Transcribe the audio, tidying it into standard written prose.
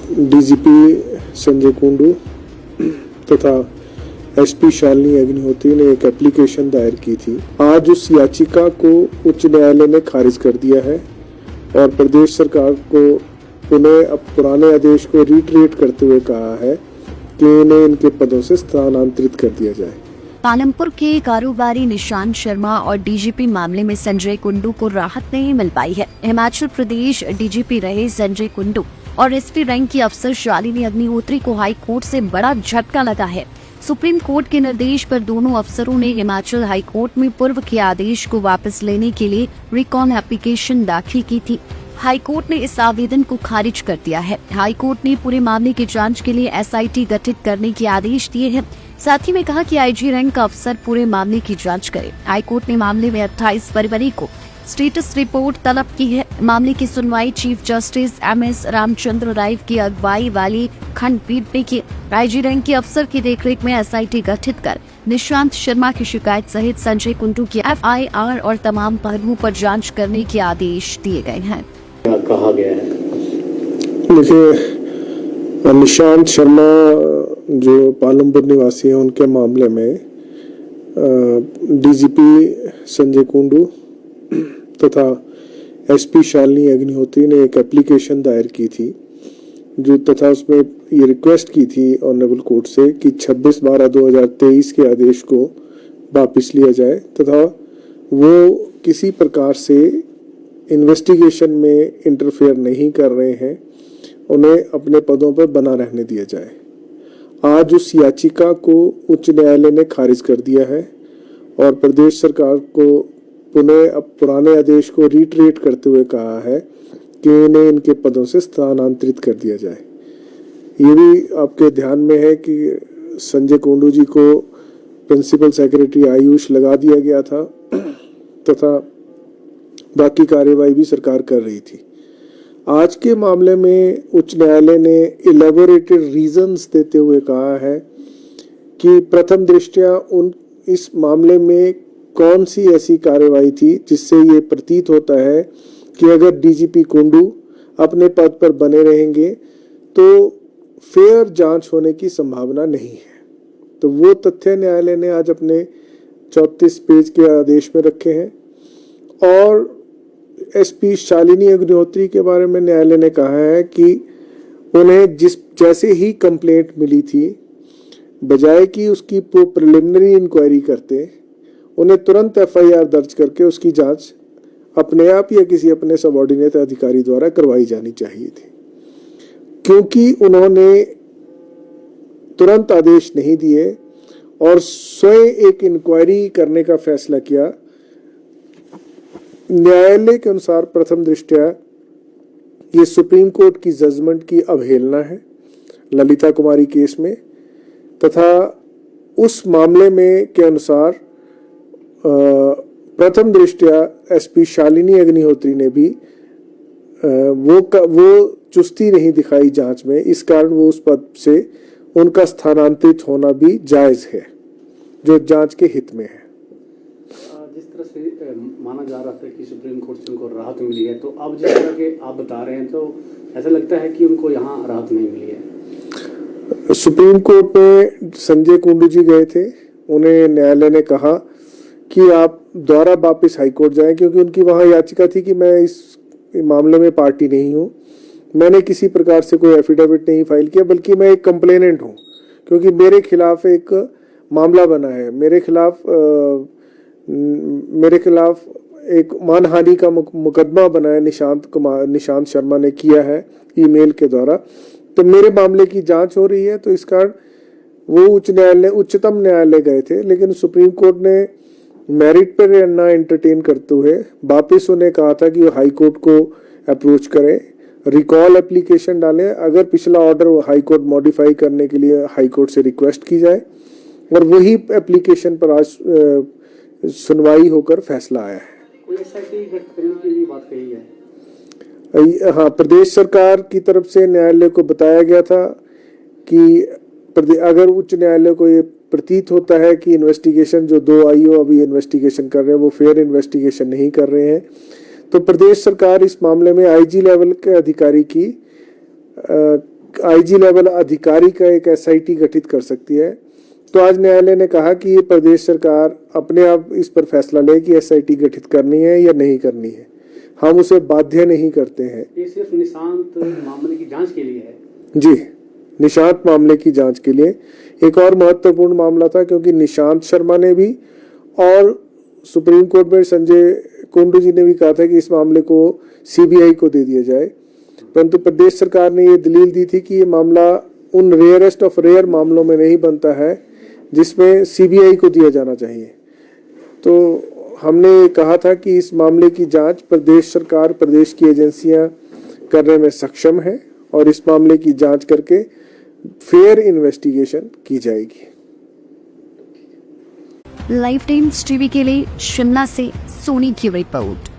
DGP Sanjay Kundu तथा SP Shalini Agnihotri ने एक एप्लीकेशन दायर की थी। आज उस याचिका को उच्च न्यायालय ने खारिज कर दिया है और प्रदेश सरकार को पुनः अब पुराने आदेश को रीट्रेट करते हुए कहा है कि इन्हें इनके पदों से स्थानांतरित कर दिया जाए। पालमपुर के कारोबारी निशांत शर्मा और डीजीपी मामले में संजय कुंडू को राहत नहीं मिल पाई है। हिमाचल प्रदेश डीजीपी रहे संजय कुंडू और एसपी रैंक की अफसर शालिनी अग्निहोत्री को हाई कोर्ट से बड़ा झटका लगा है। सुप्रीम कोर्ट के निर्देश पर दोनों अफसरों ने हिमाचल हाई कोर्ट में पूर्व के आदेश को वापस लेने के लिए रिकॉल एप्लीकेशन दाखिल की थी। हाई कोर्ट ने इस आवेदन को खारिज कर दिया है। हाई कोर्ट ने पूरे मामले की जांच के लिए एसआईटी गठित करने के आदेश दिए हैं। साथ ही में कहा कि आईजी रैंक का अफसर पूरे मामले की जांच करे। हाई कोर्ट ने मामले में 28 फरवरी को स्टेटस रिपोर्ट तलब की है। मामले की सुनवाई चीफ जस्टिस एमएस रामचंद्र राय की अगुवाई वाली खंडपीठ ने की। आईजी रैंक के अफसर की देखरेख में एसआईटी गठित कर निशांत शर्मा की शिकायत सहित संजय कुंडू की एफआईआर और तमाम पहलुओं पर जांच करने के आदेश दिए गए हैं। कहा गया है देखिए, निशांत शर्मा जो पालमपुर निवासी हैं, उनके मामले में डीजीपी संजय कुंडू तथा एसपी शालिनी अग्निहोत्री ने एक एप्लीकेशन दायर की थी जो तथा उसमें ये रिक्वेस्ट की थी ऑनरेबल कोर्ट से कि 26/12/2023 के आदेश को वापस लिया जाए तथा वो किसी प्रकार से इन्वेस्टिगेशन में इंटरफेयर नहीं कर रहे हैं, उन्हें अपने पदों पर बना रहने दिया जाए। आज उस याचिका को उच्च न्यायालय ने खारिज कर दिया है और प्रदेश सरकार को पुनः अब पुराने आदेश को रीट्रेट करते हुए कहा है कि इन्हें इनके पदों से स्थानांतरित कर दिया जाए। ये भी आपके ध्यान में है कि संजय कुंडू जी को प्रिंसिपल सेक्रेटरी आयुष लगा दिया गया था तथा बाकी कार्यवाही भी सरकार कर रही थी। आज के मामले में उच्च न्यायालय ने इलेबोरेटेड रीजंस देते हुए कहा है कि प्रथम दृष्टया इस मामले में कौन सी ऐसी कार्यवाही थी जिससे ये प्रतीत होता है कि अगर डीजीपी कुंडू अपने पद पर बने रहेंगे तो फेयर जांच होने की संभावना नहीं है। तो वो तथ्य न्यायालय ने आज अपने 34 पेज के आदेश में रखे हैं। और एसपी शालिनी अग्निहोत्री के बारे में न्यायालय ने कहा है कि उन्हें जैसे ही कंप्लेंट मिली थी, बजाय कि उसकी प्रिलिमिनरी इंक्वायरी करते, उन्हें तुरंत एफआईआर दर्ज करके उसकी जांच अपने आप या किसी अपने सबऑर्डिनेट अधिकारी द्वारा करवाई जानी चाहिए थी। क्योंकि उन्होंने तुरंत आदेश नहीं दिए और स्वयं एक इंक्वायरी करने का फैसला किया, न्यायालय के अनुसार प्रथम दृष्टया ये सुप्रीम कोर्ट की जजमेंट की अवहेलना है ललिता कुमारी केस में तथा उस मामले में के अनुसार प्रथम दृष्टया एसपी शालिनी अग्निहोत्री ने भी वो चुस्ती नहीं दिखाई जांच में, इस कारण वो उस पद से उनका स्थानांतरित होना भी जायज है जो जांच के हित में है। जिस तरह से माना जा रहा था कि सुप्रीम कोर्ट से उनको राहत मिली है, तो अब जिस तरह के आप बता रहे हैं तो ऐसा लगता है कि उनको यहाँ राहत नहीं मिली है। सुप्रीम कोर्ट में संजय कुंडू जी गए थे, उन्हें न्यायालय ने कहा कि आप दोबारा वापस हाईकोर्ट जाएं क्योंकि उनकी वहां याचिका थी कि मैं इस मामले में पार्टी नहीं हूं, मैंने किसी प्रकार से कोई एफिडेविट नहीं फाइल किया, बल्कि मैं एक कंप्लेनेंट हूं क्योंकि मेरे खिलाफ एक मामला बना है, मेरे खिलाफ एक मानहानि का मुकदमा बना है, निशांत शर्मा ने किया है ईमेल के द्वारा, तो मेरे मामले की जांच हो रही है। तो इस कारण वो उच्चतम न्यायालय गए थे, लेकिन सुप्रीम कोर्ट ने मेरिट पर ना एंटरटेन करते हुए वापस उन्हें कहा था कि वो हाई कोर्ट को अप्रोच करें, रिकॉल एप्लीकेशन डालें, अगर पिछला ऑर्डर हाई कोर्ट मॉडिफाई करने के लिए हाई कोर्ट से रिक्वेस्ट की जाए, और वही एप्लीकेशन पर आज सुनवाई होकर फैसला आया है। कोई एसआईटी गठित करने की भी बात कही है? हाँ, प्रदेश सरकार की तरफ से न्यायालय को बताया गया था कि अगर उच्च न्यायालय को ये प्रतीत होता है कि इन्वेस्टिगेशन जो 2 आईओ अभी इन्वेस्टिगेशन कर रहे हैं वो फेयर इन्वेस्टिगेशन नहीं कर रहे हैं, तो प्रदेश सरकार इस मामले में आईजी लेवल के अधिकारी की एक आईजी लेवल अधिकारी का एक एसआईटी गठित कर सकती है। तो आज न्यायालय ने कहा कि ये प्रदेश सरकार अपने आप इस पर फैसला ले कि एसआईटी गठित करनी है या नहीं करनी है, हम उसे बाध्य नहीं करते हैं। ये सिर्फ निशांत मामले की जांच के लिए है? जी, निशांत मामले की जांच के लिए। एक और महत्वपूर्ण मामला था क्योंकि निशांत शर्मा ने भी और सुप्रीम कोर्ट में संजय कुंडू जी ने भी कहा था कि इस मामले को सीबीआई को दे दिया जाए, परंतु प्रदेश सरकार ने ये दलील दी थी कि ये मामला उन रेयरेस्ट ऑफ रेयर मामलों में नहीं बनता है जिसमें सीबीआई को दिया जाना चाहिए। तो हमने कहा था कि इस मामले की जांच प्रदेश सरकार, प्रदेश की एजेंसियां करने में सक्षम है और इस मामले की जांच करके फेयर इन्वेस्टिगेशन की जाएगी। लाइव टाइम्स टीवी के लिए शिमला से सोनी की रिपोर्ट।